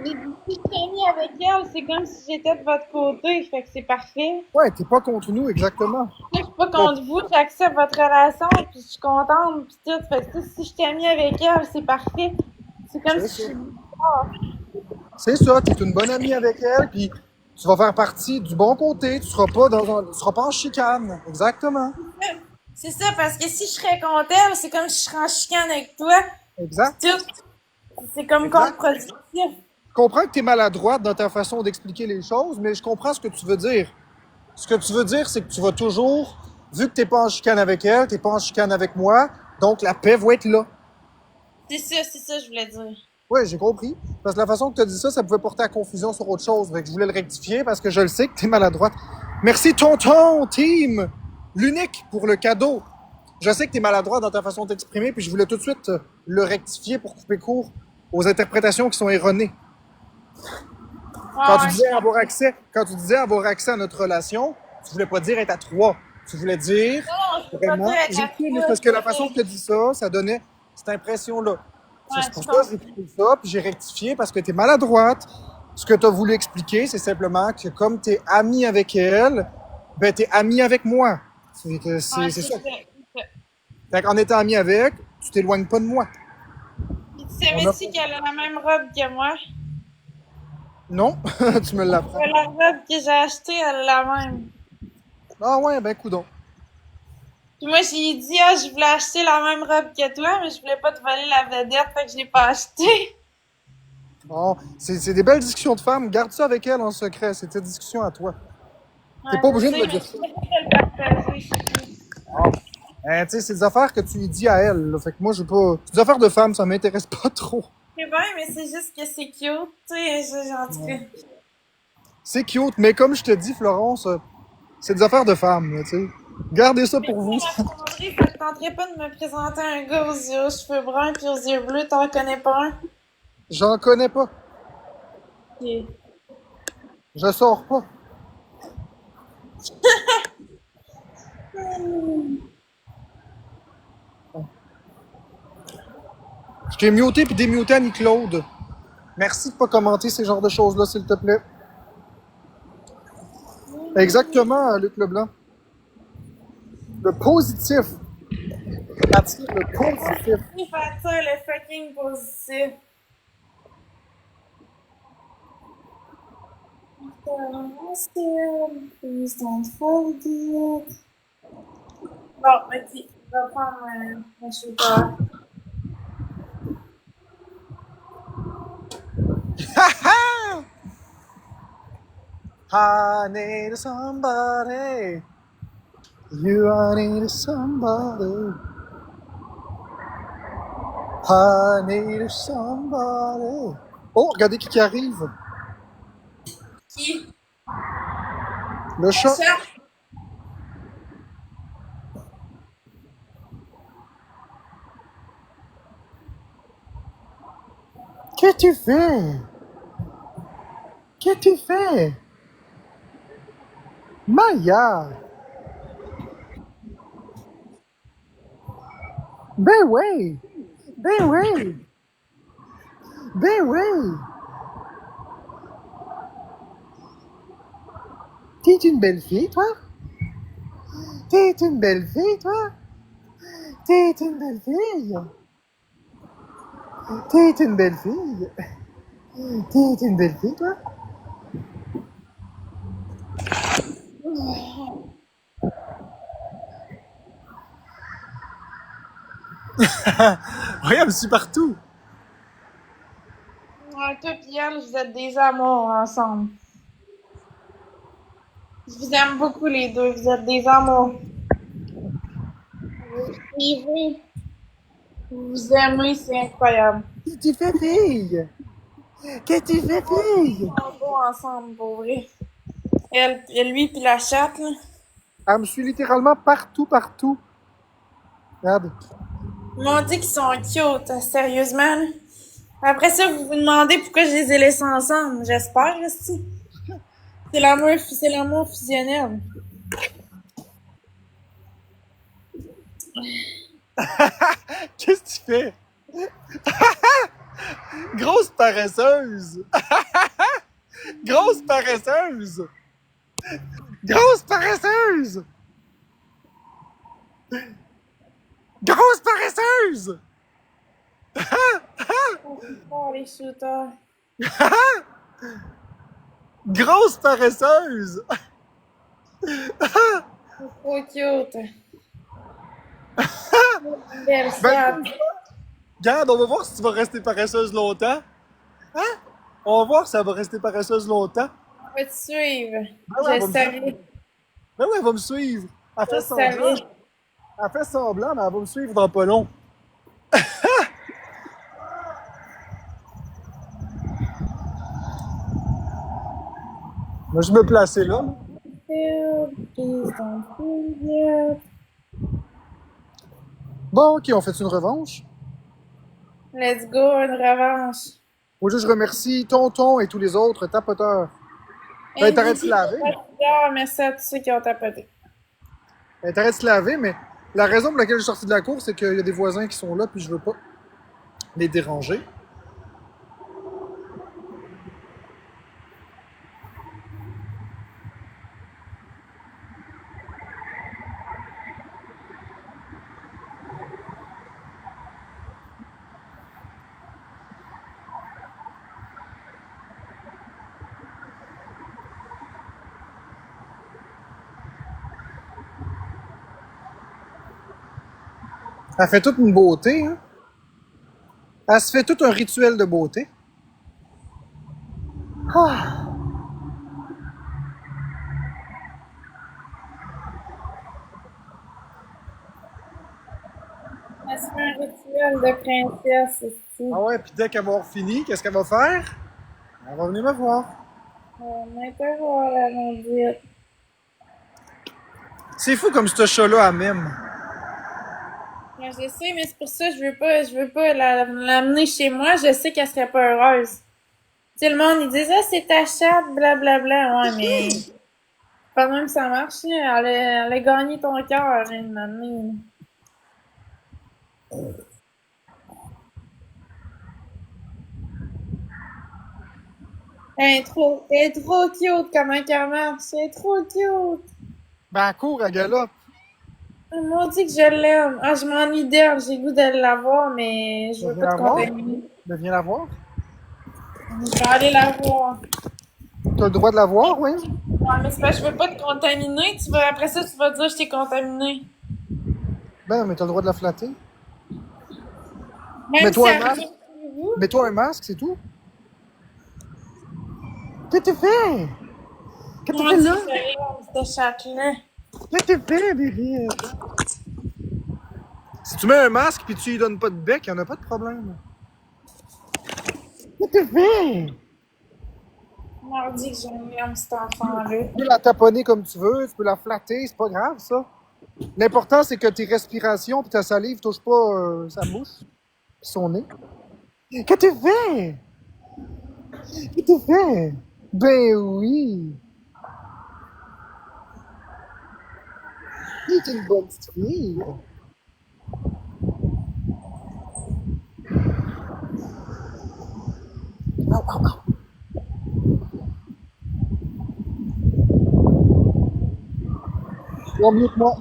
Si je suis amie avec elle, c'est comme si j'étais de votre côté, fait que c'est parfait. Ouais, t'es pas contre nous, exactement. Là, je suis pas contre vous, j'accepte votre relation, puis je suis contente, puis tout. Fait que si je suis amie avec elle, c'est parfait. C'est comme C'est si je ça. suis... C'est ça, t'es une bonne amie avec elle, puis Tu vas faire partie du bon côté. Tu seras pas en chicane. Exactement. C'est ça, parce que si je serais contre elle, c'est comme si je serais en chicane avec toi. Exact. Tout. C'est comme Exact. contre-productif. Je comprends que tu es maladroite dans ta façon d'expliquer les choses, mais je comprends ce que tu veux dire. Ce que tu veux dire, c'est que tu vas toujours, vu que t'es pas en chicane avec elle, t'es pas en chicane avec moi, donc la paix va être là. C'est ça, je voulais dire. Oui, j'ai compris. Parce que la façon que tu as dit ça, ça pouvait porter à confusion sur autre chose. Fait que je voulais le rectifier parce que je le sais que tu es maladroite. Merci, tonton, team! L'unique pour le cadeau. Je sais que tu es maladroite dans ta façon de t'exprimer, puis je voulais tout de suite le rectifier pour couper court aux interprétations qui sont erronées. Quand tu disais quand tu disais avoir accès à notre relation, tu voulais pas dire être à trois. Tu voulais dire Non, je peux pas vraiment. dire être à Mais toi, parce que la c'est façon vrai. que tu as dit ça, ça donnait cette impression-là. Ouais, C'est pour tu ça que comprends. j'ai pris ça, puis j'ai rectifié parce que tu es maladroite. Ce que tu as voulu expliquer, c'est simplement que comme tu es ami avec elle, ben tu es ami avec moi. Ouais, C'est c'est ça. ça. Fait qu'en étant ami avec, tu t'éloignes pas de moi. Puis tu On savais-tu a... qu'elle a la même robe que moi? Non, tu me l'apprends. La robe que j'ai achetée, elle a la même. Ah ouais, ben coudonc. Puis moi, j'ai dit, ah, je voulais acheter la même robe que toi, mais je voulais pas te voler la vedette, fait que je l'ai pas achetée. Bon, c'est des belles discussions de femmes. Garde ça avec elle en secret. C'est tes discussions à toi. Ouais, T'es pas je obligé de sais, me mais dire je ça. voulais pas te le partager. Tu sais, c'est des affaires que tu lui dis à elle. Là. Fait que moi, je pas. C'est des affaires de femmes, ça m'intéresse pas trop. C'est bien, mais c'est juste que c'est cute, tu sais, en tout cas. C'est cute, mais comme je te dis, Florence, c'est des affaires de femmes, là, tu sais. Gardez ça Mais pour toi, vous. Marc-André, ça te tenterait pas de me présenter un gars aux yeux, aux cheveux bruns puis aux yeux bleus, t'en connais pas un? J'en connais pas. Ok. Je sors pas. Je t'ai muté puis démuté Annie-Claude. Merci de pas commenter ces genres de choses-là, s'il te plaît. Exactement, Luc Leblanc. Le positif. Attire le positif. Positif attire le fucking positif. Please don't forget. Bon, ok, je vais prendre mon shooter. I need somebody. I need somebody. I need somebody. Oh, regardez qui arrive. Qui? Le chat. Chat. Qu'est-ce que tu fais? Qu'est-ce que tu fais? Maya! Ben oui! Ben oui! Ben oui! T'es une belle fille, toi? T'es une belle fille, toi? T'es une belle fille? T'es une belle fille? T'es une belle fille, toi? Oui, elle me suit partout. Ouais, toi pis elle, vous êtes des amours ensemble. Je vous aime beaucoup les deux, vous êtes des amours. Et vous vous aimez, c'est incroyable. Qu'est-ce que tu fais, fille? Qu'est-ce que tu fais, fille? Ils sont beaux ensemble, pour vrai. Lui pis la chatte, là. Elle me suit littéralement partout, partout. Regarde. Ils m'ont dit qu'ils sont cute, sérieusement, là. Après ça, vous vous demandez pourquoi je les ai laissés ensemble. J'espère, aussi. C'est l'amour fusionnel. Qu'est-ce que tu fais? Grosse paresseuse! Grosse paresseuse! Grosse paresseuse! Grosse paresseuse! Oh, les shooters. Grosse paresseuse! C'est trop cute. Belle Ben, chatte. regarde, on va voir si tu vas rester paresseuse longtemps. Hein? On va voir si elle va rester paresseuse longtemps. On va te suivre. Ben ouais, elle Je va me suivre. savais. Ben ouais, elle va me suivre. Elle Je fait semblant. savais. Elle fait semblant, mais elle va me suivre dans pas long. Moi, je me placer là. Please don't forget. Bon, ok, on fait une revanche. Let's go, une revanche. Faut juste que je remercie Tonton et tous les autres tapoteurs. Ben, t'arrêtes de se laver. Merci à tous ceux qui ont tapoté. Ben, t'arrêtes de se laver, mais la raison pour laquelle je suis sorti de la cour, c'est qu'il y a des voisins qui sont là, puis je veux pas les déranger. Elle fait toute une beauté, hein? Elle se fait tout un rituel de beauté. Ah! Elle se fait un rituel de princesse ici. Ah ouais, puis dès qu'elle va avoir fini, qu'est-ce qu'elle va faire? Elle va venir me voir. On va te voir, la maudite. C'est fou comme ce chat-là, elle m'aime. Ouais, je sais, mais c'est pour ça que je veux pas l'amener chez moi. Je sais qu'elle serait pas heureuse. Tu sais, le monde, ils disent, ah, c'est ta chatte, blablabla. Ouais, mais pas même ça marche, là. Elle a gagné ton cœur, une année. Elle est trop cute, comment elle marche. Elle est trop cute. Ben, elle court, elle galope. Moi, dit que je l'aime. Ah, je m'ennuie d'elle. J'ai le goût de la voir, mais je Ben, veux viens pas la te voir. contaminer. Ben, viens la voir. Je vais aller la voir. T'as le droit de la voir, oui? Ouais, mais c'est parce que je veux pas te contaminer. Après ça, tu vas dire que je t'ai contaminé. Ben, mais t'as le droit de la flatter. Même si Mets-toi un elle masque. revient chez vous. Mets-toi un masque, c'est tout. Qu'est-ce que tu fais? Qu'est-ce que tu Moi, fais dit là? que je l'aime, cette chatte-là. Qu'est-ce que tu fais, bébé? Si tu mets un masque puis tu lui donnes pas de bec, y en a pas de problème. Qu'est-ce que tu fais? Moi, dit que j'aime cet enfant-là. Tu peux la taponner comme tu veux, tu peux la flatter, c'est pas grave, ça. L'important, c'est que tes respirations puis ta salive touchent pas sa bouche puis son nez. Qu'est-ce que tu fais? Qu'est-ce que tu fais? Ben oui! C'est une bonne petite fille. Au, au, au. Non, mieux que moi.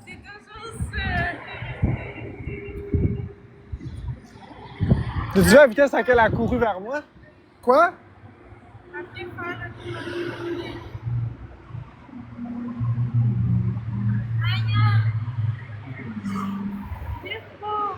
C'est toujours ça. Tu vu la vitesse à laquelle elle a couru vers moi? Quoi? Après faire le fort.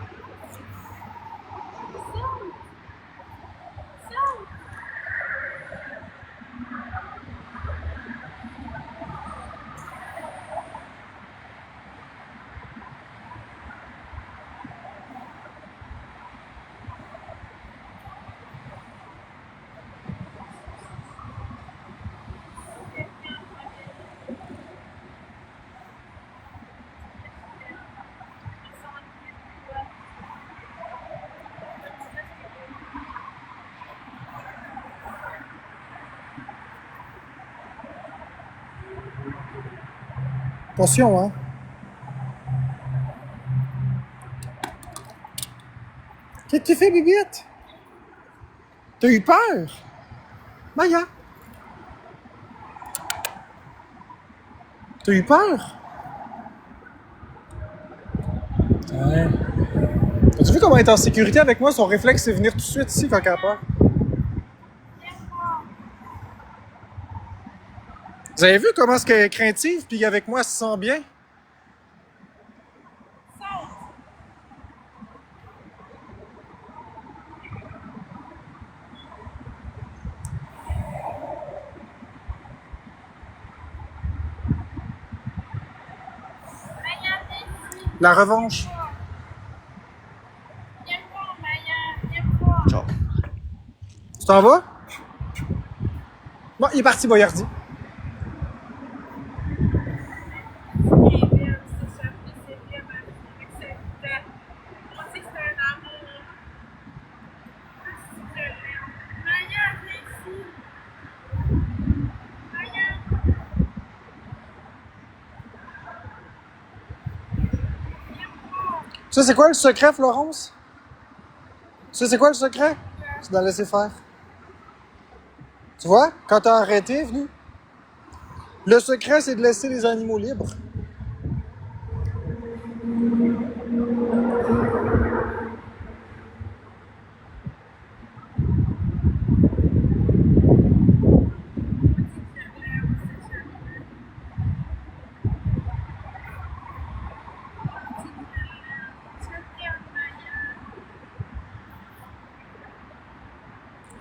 Attention, hein. Qu'est-ce que tu fais, Bibite? T'as eu peur? Maya? T'as eu peur? Ouais. As-tu vu comment elle est en sécurité avec moi? Son réflexe, c'est venir tout de suite ici quand elle a peur. Vous avez vu comment est-ce qu'elle est craintive, puis avec moi, elle se sent bien? La revanche. Viens me voir, Maya. Viens me voir. Ciao. Tu t'en vas? Bon, il est parti, Boyardi. C'est bien, c'est ça. C'est bien, avec cette. On sait que c'est un amour. Je l'aime. Maya, viens ici. Maya. Tu sais, c'est quoi le secret, Florence? Tu sais, c'est quoi le secret? C'est de la laisser faire. Tu vois? Quand t'as arrêté, est venu. Le secret, c'est de laisser les animaux libres.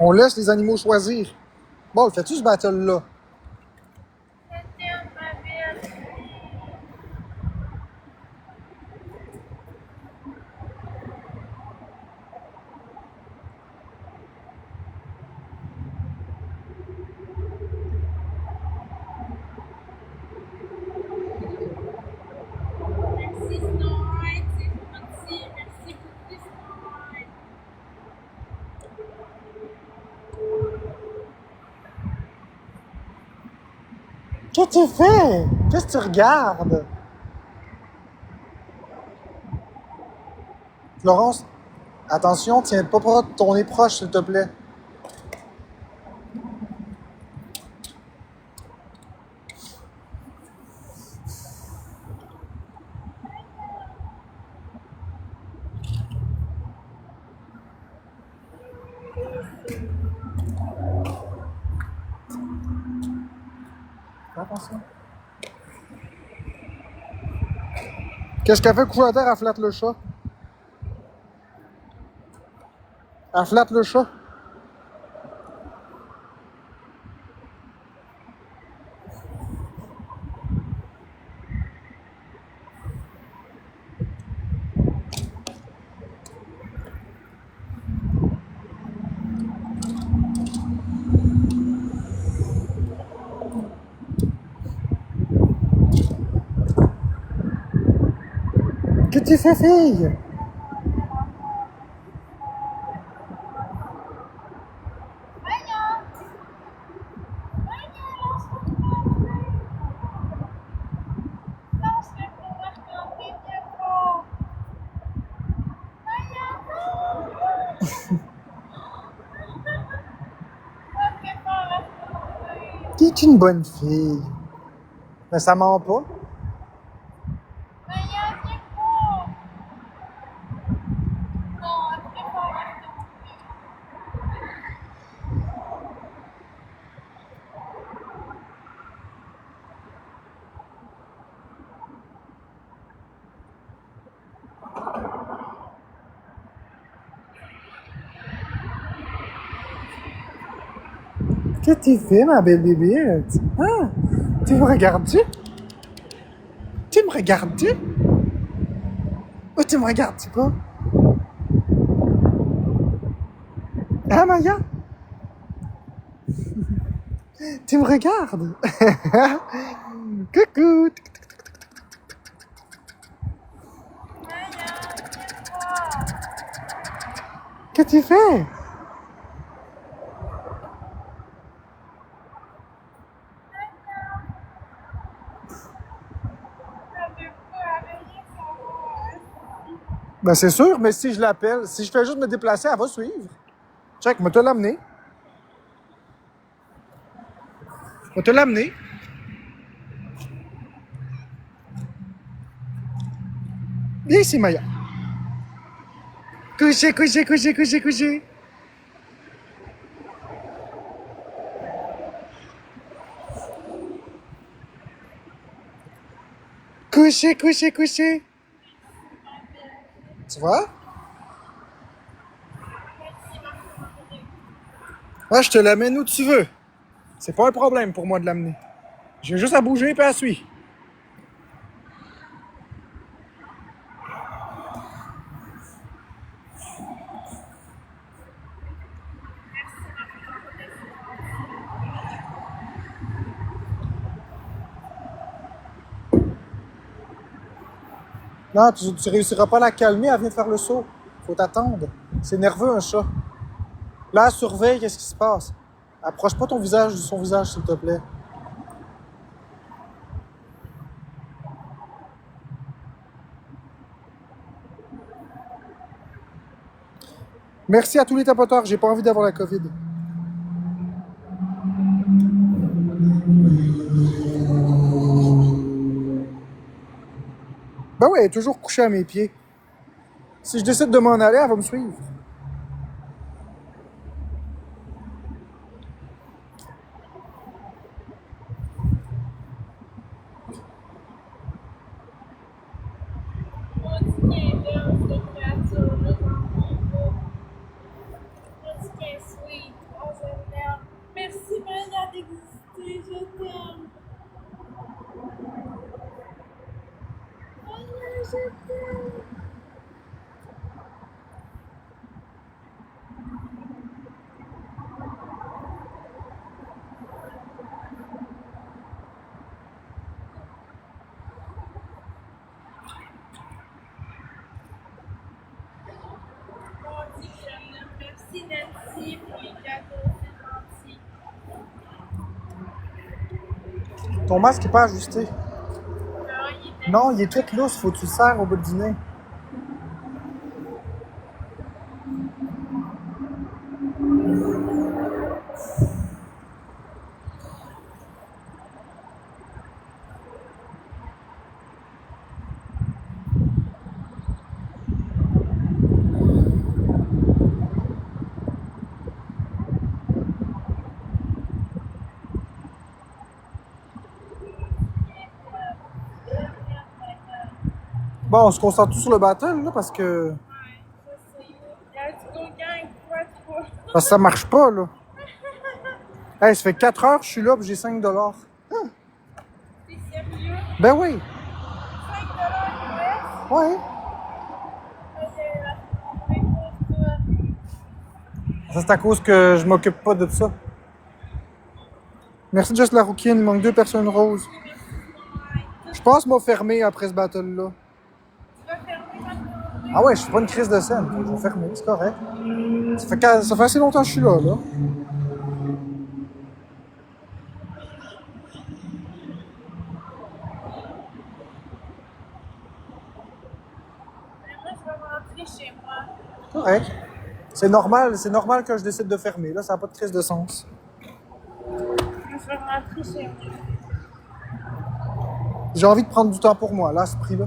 On laisse les animaux choisir. Bon, fais-tu ce battle-là? Merci, Snow White. C'est gentil. Merci beaucoup, Snow White. Qu'est-ce que tu fais? Qu'est-ce que tu regardes? Florence, attention, tiens pas ton nez proche, s'il te plaît. Fais attention. Qu'est-ce qu'elle fait coucher à terre? Elle flatte le chat. Elle flatte le chat. Qu'est-ce que tu fais, fille? Maya. Maya, lance-le. Lance-le pour voir quand t'es bien fort. Maya, non. Pas très fort à sauter. T'es une bonne fille. Mais ça ment pas. Maya, viens fort. Non, très fort à sauter. Qu'est-ce que tu fais, ma belle bébête? Hein? Tu me regardes-tu? Tu me regardes-tu? Ou tu me regardes-tu pas? Hein, Maya? Tu me regardes? Coucou! Qu'est-ce que tu fais? Ben c'est sûr, mais si je l'appelle, si je fais juste me déplacer, elle va suivre. Check, moi te l'amener. Moi te l'amener. Viens ici, Maya. Coucher, coucher, coucher, coucher, coucher. Coucher, coucher, coucher. Tu vois? Ouais, je te l'amène où tu veux. C'est pas un problème pour moi de l'amener. J'ai juste à bouger et à suivre. Non, tu réussiras pas à la calmer, elle vient de faire le saut. Faut t'attendre. C'est nerveux, un chat. Là, surveille, qu'est-ce qui se passe. Approche pas ton visage de son visage, s'il te plaît. Merci à tous les tapoteurs, j'ai pas envie d'avoir la COVID. Ben ouais, elle est toujours couchée à mes pieds. Si je décide de m'en aller, elle va me suivre. Merci Maya d'exister, je t'aime. Maya, je t'aime. Merci Nancy pour les cadeaux, c'est gentil. Ton masque est pas ajusté. Il était Non, il est tout lousse, faut que tu le serres au bout du nez. Bon, on se concentre tous sur le battle, là, parce que... Let's go gang, quoi, toi? Parce que ça marche pas, là. Hey, ça fait 4 heures que je suis là, puis j'ai 5 $. T'es sérieux? Ben oui. 5 US? Ouais. Mais pour toi. Ça, c'est à cause que je m'occupe pas de ça. Merci, Just la Rouquine. Il manque 2 personnes roses. Je pense m'a fermé après ce battle-là. Tu vas fermer maintenant? Ah ouais, je suis pas une crise de scène. Je vais fermer, c'est correct. Ça fait assez longtemps que je suis là, là. Mais moi, je vais rentrer chez moi. Correct. C'est normal que je décide de fermer. Là, ça n'a pas de crise de sens. Moi, je vais rentrer chez moi. J'ai envie de prendre du temps pour moi, là, à ce prix-là.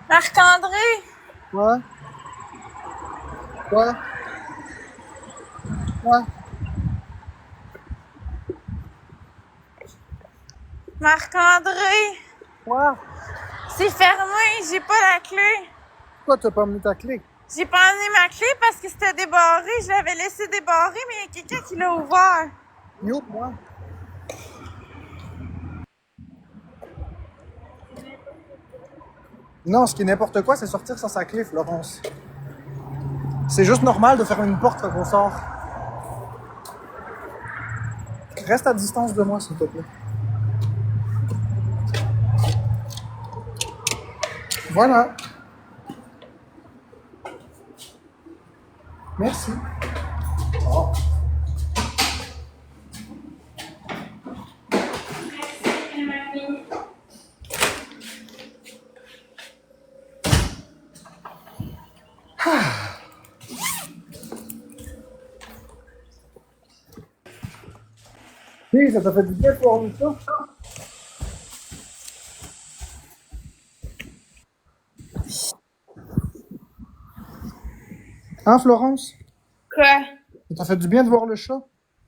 Marc-André! Ouais. Ouais. Ouais. Marc-André! Ouais. C'est fermé, j'ai pas la clé. Pourquoi t'as pas amené ta clé? J'ai pas amené ma clé parce que c'était débarré. Je l'avais laissé débarré, mais il y a quelqu'un qui l'a ouvert. Yo, moi. Non, ce qui est n'importe quoi, c'est sortir sans sa clé, Florence. C'est juste normal de faire une porte quand on sort. Reste à distance de moi, s'il te plaît. Voilà. Merci. Oh. Merci, mamie. Oui, ça t'a fait du bien de voir ça? Hein, Florence? Quoi? Ça t'a fait du bien de voir le chat?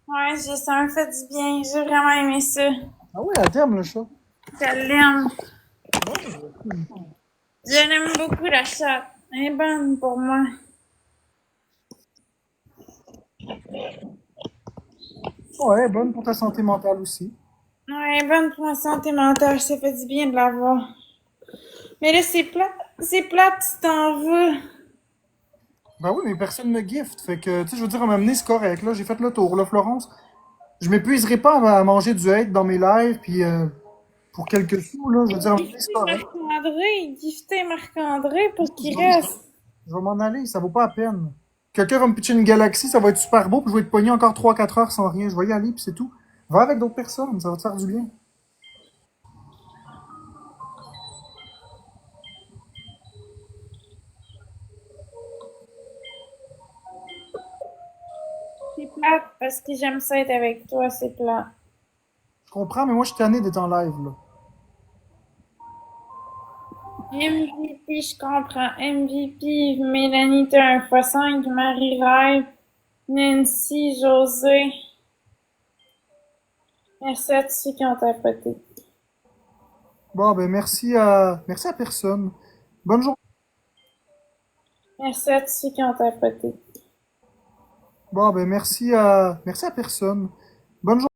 Ouais, ça m'a fait du bien. J'ai vraiment aimé ça. Ah oui, à terme, le chat. Je l'aime. Je l'aime beaucoup, la chatte. Elle est bonne pour moi. Ouais, bonne pour ta santé mentale aussi. Ouais, elle est bonne pour ma santé mentale. Ça fait du bien de la voir. Mais là, c'est plate. C'est plate, tu t'en veux. Ben oui, mais personne me gift. Fait que, tu sais, je veux dire, à m'amener, c'est correct. Là, j'ai fait le tour, là, Florence. Je m'épuiserai pas à manger du hate dans mes lives, puis pour quelques sous, là, je veux dire, à m'amener, c'est Gifter correct. Marc-André. Gifter Marc-André pour qu'il reste. Je vais m'en aller, ça vaut pas la peine. Quelqu'un va me pitcher une galaxie, ça va être super beau, puis je vais être pogné encore 3 4 heures sans rien. Je vais y aller, puis c'est tout. Va avec d'autres personnes, ça va te faire du bien. C'est plate parce que j'aime ça être avec toi. C'est plate. Je comprends, mais moi, je suis tanné d'être en live, là. MVP, je comprends. MVP, Mélanie, t'es un x5, Marie-Rêve, Nancy, José. Merci à tous ceux qui ont tapoté. Bon, ben, merci à personne. Bonne journée. Merci à tous ceux qui ont tapoté. Bon, ben, merci à personne. Bonne journée.